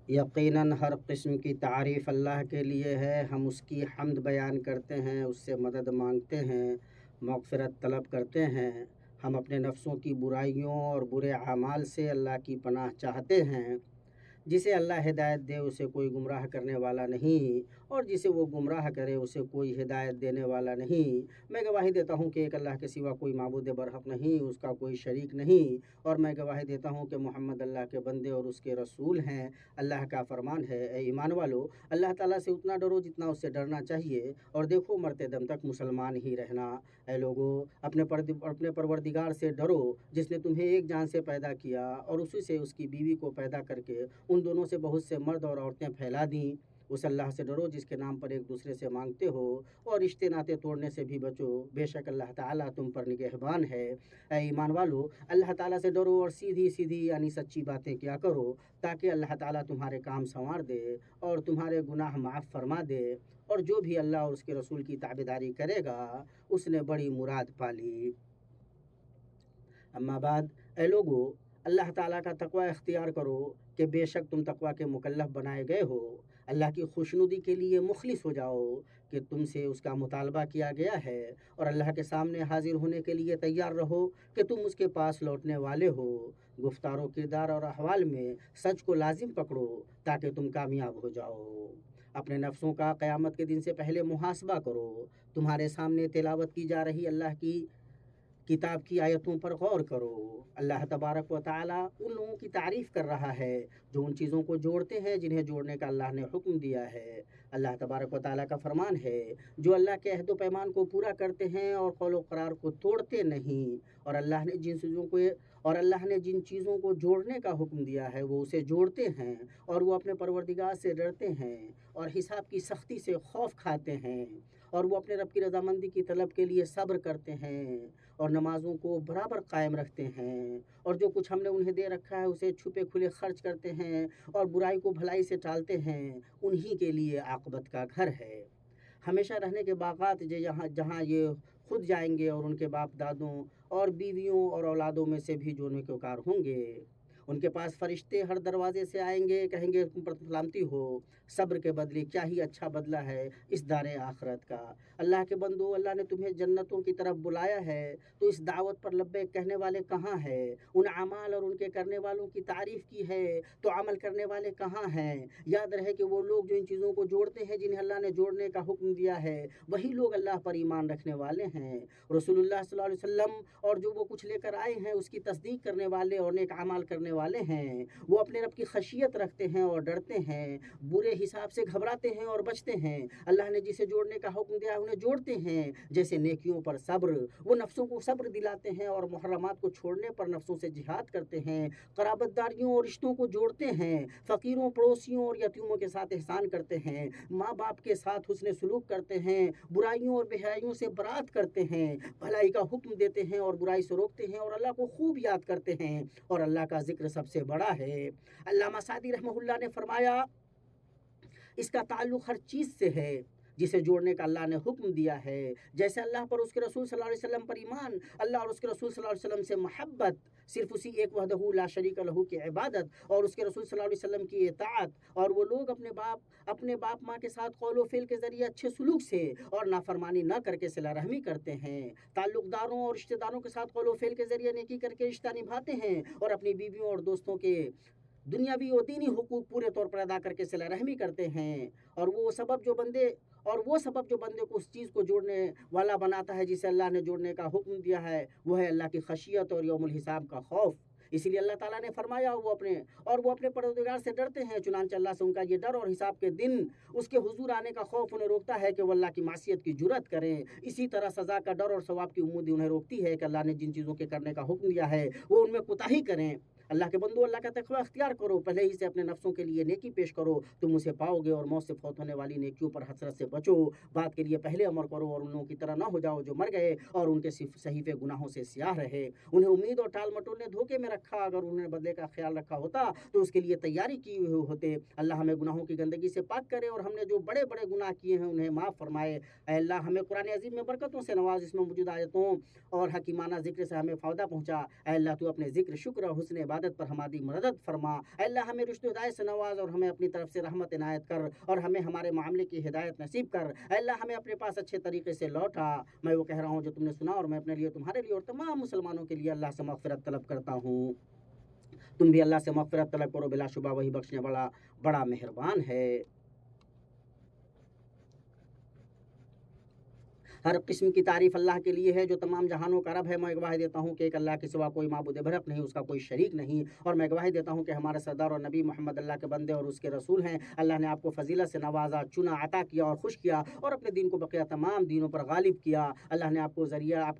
یقیناً ہر قسم کی تعریف اللہ کے لیے ہے، ہم اس کی حمد بیان کرتے ہیں، اس سے مدد مانگتے ہیں، مغفرت طلب کرتے ہیں، ہم اپنے نفسوں کی برائیوں اور برے اعمال سے اللہ کی پناہ چاہتے ہیں۔ جسے اللہ ہدایت دے اسے کوئی گمراہ کرنے والا نہیں، اور جسے وہ گمراہ کرے اسے کوئی ہدایت دینے والا نہیں۔ میں گواہی دیتا ہوں کہ ایک اللہ کے سوا کوئی معبود برحق نہیں، اس کا کوئی شریک نہیں، اور میں گواہی دیتا ہوں کہ محمد اللہ کے بندے اور اس کے رسول ہیں۔ اللہ کا فرمان ہے، اے ایمان والو، اللہ تعالیٰ سے اتنا ڈرو جتنا اس سے ڈرنا چاہیے، اور دیکھو مرتے دم تک مسلمان ہی رہنا۔ اے لوگو، اپنے پروردگار سے ڈرو جس نے تمہیں ایک جان سے پیدا کیا اور اسی سے اس کی بیوی کو پیدا کر کے ان دونوں سے بہت سے مرد اور عورتیں پھیلا دیں۔ اس اللہ سے ڈرو جس کے نام پر ایک دوسرے سے مانگتے ہو، اور رشتے ناطے توڑنے سے بھی بچو، بے شک اللہ تعالیٰ تم پر نگہبان ہے۔ اے ایمان والو، اللہ تعالیٰ سے ڈرو اور سیدھی سیدھی یعنی سچی باتیں کیا کرو، تاکہ اللہ تعالیٰ تمہارے کام سنوار دے اور تمہارے گناہ معاف فرما دے، اور جو بھی اللہ اور اس کے رسول کی تابعداری کرے گا اس نے بڑی مراد پالی۔ اما بعد، اے لوگو، اللہ تعالیٰ کا تقوی اختیار کرو کہ بے شک تم تقوی کے مکلف بنائے گئے ہو۔ اللہ کی خوشنودی کے لیے مخلص ہو جاؤ کہ تم سے اس کا مطالبہ کیا گیا ہے، اور اللہ کے سامنے حاضر ہونے کے لیے تیار رہو کہ تم اس کے پاس لوٹنے والے ہو۔ گفتار و کردار اور احوال میں سچ کو لازم پکڑو تاکہ تم کامیاب ہو جاؤ۔ اپنے نفسوں کا قیامت کے دن سے پہلے محاسبہ کرو۔ تمہارے سامنے تلاوت کی جا رہی اللہ کی کتاب کی آیتوں پر غور کرو۔ اللہ تبارک و تعالیٰ ان لوگوں کی تعریف کر رہا ہے جو ان چیزوں کو جوڑتے ہیں جنہیں جوڑنے کا اللہ نے حکم دیا ہے۔ اللہ تبارک و تعالیٰ کا فرمان ہے، جو اللہ کے عہد و پیمان کو پورا کرتے ہیں اور قول و قرار کو توڑتے نہیں، اور اللہ نے جن چیزوں کو جوڑنے کا حکم دیا ہے وہ اسے جوڑتے ہیں، اور وہ اپنے پروردگار سے ڈرتے ہیں اور حساب کی سختی سے خوف کھاتے ہیں، اور وہ اپنے رب کی رضامندی کی طلب کے لیے صبر کرتے ہیں اور نمازوں کو برابر قائم رکھتے ہیں، اور جو کچھ ہم نے انہیں دے رکھا ہے اسے چھپے کھلے خرچ کرتے ہیں اور برائی کو بھلائی سے ٹالتے ہیں، انہی کے لیے عاقبت کا گھر ہے۔ ہمیشہ رہنے کے باغات جہاں یہ خود جائیں گے، اور ان کے باپ دادوں اور بیویوں اور اولادوں میں سے بھی جو نیکوکار ہوں گے، ان کے پاس فرشتے ہر دروازے سے آئیں گے، کہیں گے تم پر سلامتی ہو، صبر کے بدلے کیا ہی اچھا بدلہ ہے اس دار آخرت کا۔ اللہ کے بندو، اللہ نے تمہیں جنتوں کی طرف بلایا ہے، تو اس دعوت پر لبیک کہنے والے کہاں ہیں؟ ان اعمال اور ان کے کرنے والوں کی تعریف کی ہے تو عمل کرنے والے کہاں ہیں؟ یاد رہے کہ وہ لوگ جو ان چیزوں کو جوڑتے ہیں جنہیں اللہ نے جوڑنے کا حکم دیا ہے، وہی لوگ اللہ پر ایمان رکھنے والے ہیں۔ رسول اللہ صلی اللہ علیہ وسلم اور جو وہ کچھ لے کر آئے ہیں اس کی تصدیق کرنے والے اور نیک اعمال کرنے والے ہیں۔ وہ اپنے رب کی خشیت رکھتے ہیں اور ڈرتے ہیں، برے حساب سے گھبراتے ہیں اور بچتے ہیں۔ اللہ نے جسے جوڑنے کا حکم دیا انہیں جوڑتے ہیں، جیسے نیکیوں پر صبر، وہ نفسوں کو صبر دلاتے ہیں اور محرمات کو چھوڑنے پر نفسوں سے جہاد کرتے ہیں، قرابت داریوں اور رشتوں کو جوڑتے ہیں، فقیروں، پڑوسیوں اور یتیموں کے ساتھ احسان کرتے ہیں، ماں باپ کے ساتھ حسن سلوک کرتے ہیں، برائیوں اور بے حیائیوں سے برات کرتے ہیں، بھلائی کا حکم دیتے ہیں اور برائی سے روکتے ہیں، اور اللہ کو خوب یاد کرتے ہیں، اور اللہ کا ذکر سب سے بڑا ہے۔ علامہ سعدی رحمہ اللہ نے فرمایا، اس کا تعلق ہر چیز سے ہے جسے جوڑنے کا اللہ نے حکم دیا ہے، جیسے اللہ پر اس کے رسول صلی اللہ علیہ وسلم پر ایمان، اللہ اور اس کے رسول صلی اللہ علیہ وسلم سے محبت، صرف اسی ایک وحدہ لا شریک لہ کی عبادت، اور اس کے رسول صلی اللہ علیہ وسلم کی اطاعت، اور وہ لوگ اپنے باپ ماں کے ساتھ قول و فعل کے ذریعے اچھے سلوک سے اور نافرمانی نہ کر کے صلہ رحمی کرتے ہیں، تعلق داروں اور رشتہ داروں کے ساتھ قول و فعل کے ذریعے نیکی کر کے رشتہ نبھاتے ہیں، اور اپنی بیویوں اور دوستوں کے دنیاوی و دینی حقوق پورے طور پر ادا کر کے صلہ رحمی کرتے ہیں، اور وہ سبب جو بندے کو اس چیز کو جوڑنے والا بناتا ہے جسے اللہ نے جوڑنے کا حکم دیا ہے، وہ ہے اللہ کی خشیت اور یوم الحساب کا خوف۔ اسی لیے اللہ تعالیٰ نے فرمایا وہ اپنے پروردگار سے ڈرتے ہیں، چنانچہ اللہ سے ان کا یہ ڈر اور حساب کے دن اس کے حضور آنے کا خوف انہیں روکتا ہے کہ وہ اللہ کی معصیت کی جرات کریں۔ اسی طرح سزا کا ڈر اور ثواب کی امید انہیں روکتی ہے کہ اللہ نے جن چیزوں کے کرنے کا حکم دیا ہے وہ ان میں کوتاہی کریں۔ اللہ کے بندو، اللہ کا تقوی اختیار کرو، پہلے ہی سے اپنے نفسوں کے لیے نیکی پیش کرو، تم اسے پاؤ گے، اور موت سے فوت ہونے والی نیکیوں پر حسرت سے بچو، بات کے لیے پہلے عمر کرو، اور ان لوگوں کی طرح نہ ہو جاؤ جو مر گئے اور ان کے صحیفے گناہوں سے سیاہ رہے۔ انہیں امید اور ٹال مٹول نے دھوکے میں رکھا، اگر انہوں نے بدلے کا خیال رکھا ہوتا تو اس کے لیے تیاری کی ہوئے ہوتے۔ اللہ ہمیں گناہوں کی گندگی سے پاک کرے، اور ہم نے جو بڑے بڑے گناہ کیے ہیں انہیں معاف فرمائے۔ اے اللہ، ہمیں قرآن عظیم میں برکتوں سے نواز، اس میں موجود آیتوں اور حکیمانہ ذکر سے ہمیں فائدہ پہنچا۔ اے اللہ، تو اپنے ذکر، شکر اور حسن عبادت عبادت پر ہماری مدد فرما، اے اللہ ہمیں رشد و ہدایت سے نواز اور ہمیں اپنی طرف سے رحمت عنایت کر اور ہمیں ہمارے معاملے کی ہدایت نصیب کر، اے اللہ ہمیں اپنے پاس اچھے طریقے سے لوٹا۔ میں وہ کہہ رہا ہوں جو تم نے سنا، اور میں اپنے لیے، تمہارے لیے اور تمام مسلمانوں کے لیے اللہ سے مغفرت طلب کرتا ہوں۔ تم بھی اللہ سے مغفرت طلب کرو، بلا شبہ وہی بخشنے والا بڑا مہربان ہے۔ ہر قسم کی تعریف اللہ کے لیے ہے جو تمام جہانوں کا رب ہے۔ میں گواہی دیتا ہوں کہ ایک اللہ کے سوا کوئی معبود برحق نہیں، اس کا کوئی شریک نہیں، اور میں گواہی دیتا ہوں کہ ہمارے سردار اور نبی محمد اللہ کے بندے اور اس کے رسول ہیں۔ اللہ نے آپ کو فضیلت سے نوازا، چنا، عطا کیا اور خوش کیا، اور اپنے دین کو بقیہ تمام دینوں پر غالب کیا۔ اللہ نے آپ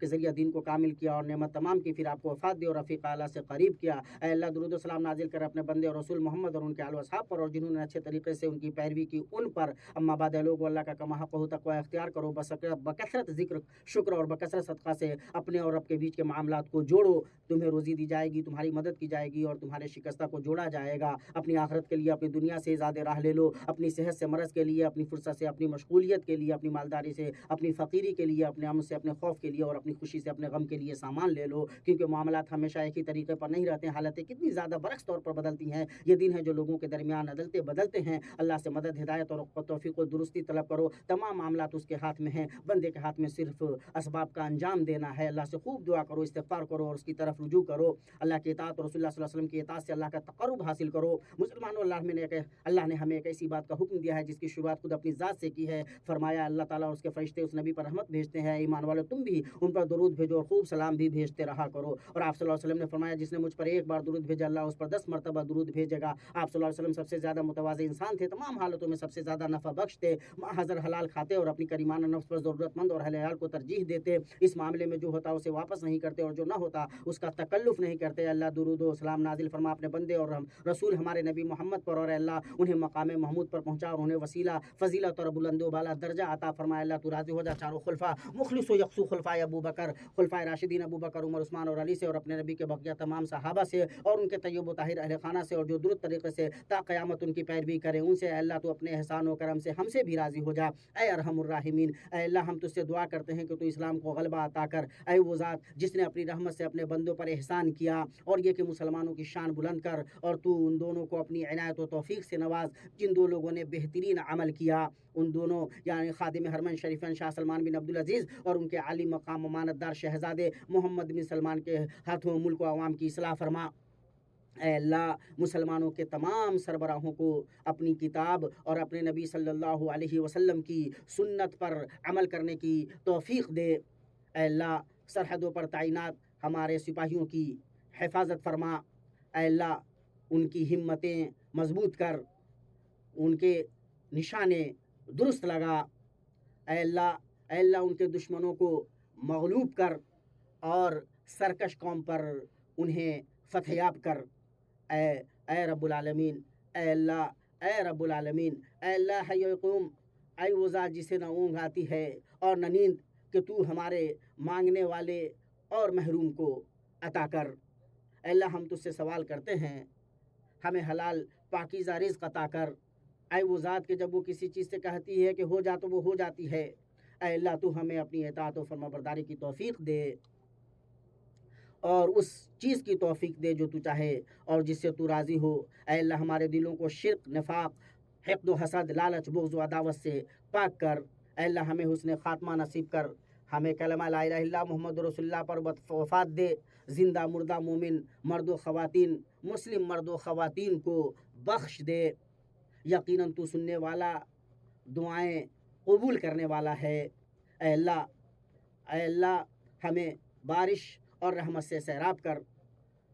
کے ذریعہ دین کو کامل کیا اور نعمت تمام کی، پھر آپ کو وفات دی اور رفیق اعلیٰ سے قریب کیا۔ اے اللہ درود و سلام نازل کر اپنے بندے اور رسول محمد اور ان کے آل و اصحاب پر، اور جنہوں نے اچھے طریقے سے ان کی پیروی کی ان پر۔ اما بعد، لوگوں اللہ کا کما حق تقوی اختیار کرو، بکثرت ذکر، شکر اور بکثرت صدقہ سے اپنے اور رب کے بیچ کے معاملات کو جوڑو۔ تمہیں روزی دی جائے گی، تمہاری مدد کی جائے گی اور تمہارے شکستہ کو جوڑا جائے گا۔ اپنی آخرت کے لیے اپنی دنیا سے زیادہ راہ لے لو، اپنی صحت سے مرض کے لیے، اپنی فرصت سے اپنی مشغولیت کے لیے، اپنی مالداری سے اپنی فقیری کے لیے، اپنے امن سے اپنے خوف کے لیے، اور اپنی خوشی سے اپنے غم کے لیے سامان لے لو، کیونکہ معاملات ہمیشہ ایک ہی طریقے پر نہیں رہتے ہیں، حالتیں کتنی زیادہ برعکس طور پر بدلتی ہیں۔ یہ دن ہے جو لوگوں کے درمیان عدالتیں بدلتے ہیں۔ اللہ سے مدد، ہدایت اور توفیق و درستی طلب کرو۔ تمام معاملات اس کے ہاتھ میں ہیں، بندے کے ہاتھ میں صرف اسباب کا انجام دینا ہے۔ اللہ سے خوب دعا کرو، استغفار کرو اور اس کی طرف رجوع کرو۔ اللہ کی اطاعت اور رسول اللہ صلی اللہ علیہ وسلم کی اطاعت سے اللہ کا تقرب حاصل کرو۔ مسلمانوں، اللہ نے ہمیں ایک ایسی بات کا حکم دیا ہے جس کی شروعات خود اپنی ذات سے کی ہے۔ فرمایا اللہ تعالیٰ اور اس کے فرشتے اس نبی پر رحمت بھیجتے ہیں، ایمان والو تم بھی ان پر درود بھیجو اور خوب سلام بھی بھیجتے رہا کرو۔ اور آپ صلی اللہ علیہ وسلم نے فرمایا جس نے مجھ پر ایک بار درود بھیجا، اللہ اس پر 10 مرتبہ درود بھیجے گا۔ آپ صلی اللہ علیہ وسلم سب سے زیادہ متواضع انسان تھے، تمام حالتوں میں سب سے زیادہ نفع بخش تھے، محضر حلال کھاتے اور اپنی کریمانہ نفس پر ضرورت مند اور اہل عیال کو ترجیح دیتے، اس معاملے میں جو ہوتا اسے واپس نہیں کرتے اور جو نہ ہوتا اس کا تکلف نہیں کرتے۔ اللہ درود و سلام نازل فرما اپنے بندے اور رسول ہمارے نبی محمد پر، اور اللہ انہیں مقام محمود پر پہنچا اور انہیں وسیلہ، فضیلت اور بلند و بالا درجہ عطا فرمائے۔ اللہ تو راضی ہو جا چاروں خلفاء مخلص و یکسو خلفائے ابو بکر، خلفائے راشدین ابو بکر، عمر، عثمان اور علی سے، اور اپنے نبی کے بقیہ تمام صحابہ سے اور ان کے طیب و طاہر اہل خانہ سے، اور جو درست طریقے سے تا قیامت ان کی پیروی کرے ان سے۔ اے اللہ تو اپنے احسان و کرم سے ہم سے بھی راضی ہو جا، اے ارحم الراحمین۔ اے اللہ ہم تجھ سے دعا کرتے ہیں کہ تو اسلام کو غلبہ عطا کر، اے وہ ذات جس نے اپنی رحمت سے اپنے بندوں پر احسان کیا، اور یہ کہ مسلمانوں کی شان بلند کر، اور تو ان دونوں کو اپنی عنایت و توفیق سے نواز جن دو لوگوں نے بہترین عمل کیا، ان دونوں یعنی خادم حرمین شریفین شاہ سلمان بن عبدالعزیز اور ان کے عالی مقام امانت دار شہزادے محمد بن سلمان کے ہاتھوں ملک و عوام کی اصلاح فرما۔ اے اللہ مسلمانوں کے تمام سربراہوں کو اپنی کتاب اور اپنے نبی صلی اللہ علیہ وسلم کی سنت پر عمل کرنے کی توفیق دے۔ اے اللہ سرحدوں پر تعینات ہمارے سپاہیوں کی حفاظت فرما۔ اے اللہ ان کی ہمتیں مضبوط کر، ان کے نشانے درست لگا۔ اے اللہ ان کے دشمنوں کو مغلوب کر اور سرکش قوم پر انہیں فتح یاب کر۔ اے رب العالمین، اے اللہ، اے رب العالمین، اے اللہ حی قیوم، اے وہ ذات جسے نہ اونگ آتی ہے اور نہ نیند، کہ تو ہمارے مانگنے والے اور محروم کو عطا کر۔ اے اللہ ہم تجھ سے سوال کرتے ہیں، ہمیں حلال پاکیزہ رزق عطا کر۔ اے وہ ذات کہ جب وہ کسی چیز سے کہتی ہے کہ ہو جا تو وہ ہو جاتی ہے۔ اے اللہ تو ہمیں اپنی اطاعت و فرما برداری کی توفیق دے، اور اس چیز کی توفیق دے جو تو چاہے اور جس سے تو راضی ہو۔ اے اللہ ہمارے دلوں کو شرک، نفاق، حقد و حسد، لالچ، بغض و عداوت سے پاک کر۔ اے اللہ ہمیں حسن خاتمہ نصیب کر، ہمیں کلمہ لا الہ الا اللہ محمد رسول اللہ پر وفات دے۔ زندہ مردہ مومن مرد و خواتین، مسلم مرد و خواتین کو بخش دے۔ یقیناً تو سننے والا، دعائیں قبول کرنے والا ہے۔ اے اللہ ہمیں بارش اور رحمت سے سیراب کر۔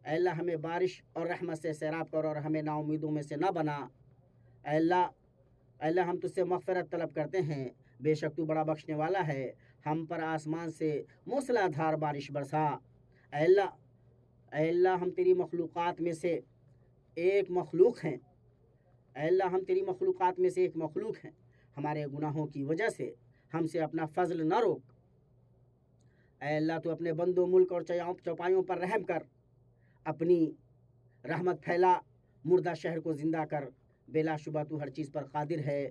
اے اللہ ہمیں بارش اور رحمت سے سیراب کر اور ہمیں نا امیدوں میں سے نہ بنا۔ اے اللہ ہم تجھ سے مغفرت طلب کرتے ہیں، بے شک تو بڑا بخشنے والا ہے۔ ہم پر آسمان سے موسلا دھار بارش برسا۔ اے اللہ ہم تیری مخلوقات میں سے ایک مخلوق ہیں۔ اے اللہ ہم تیری مخلوقات میں سے ایک مخلوق ہیں، ہمارے گناہوں کی وجہ سے ہم سے اپنا فضل نہ روک۔ اے اللہ تو اپنے بندوں، ملک اور چوپایوں پر رحم کر، اپنی رحمت پھیلا، مردہ شہر کو زندہ کر۔ بلا شبہ تو ہر چیز پر قادر ہے۔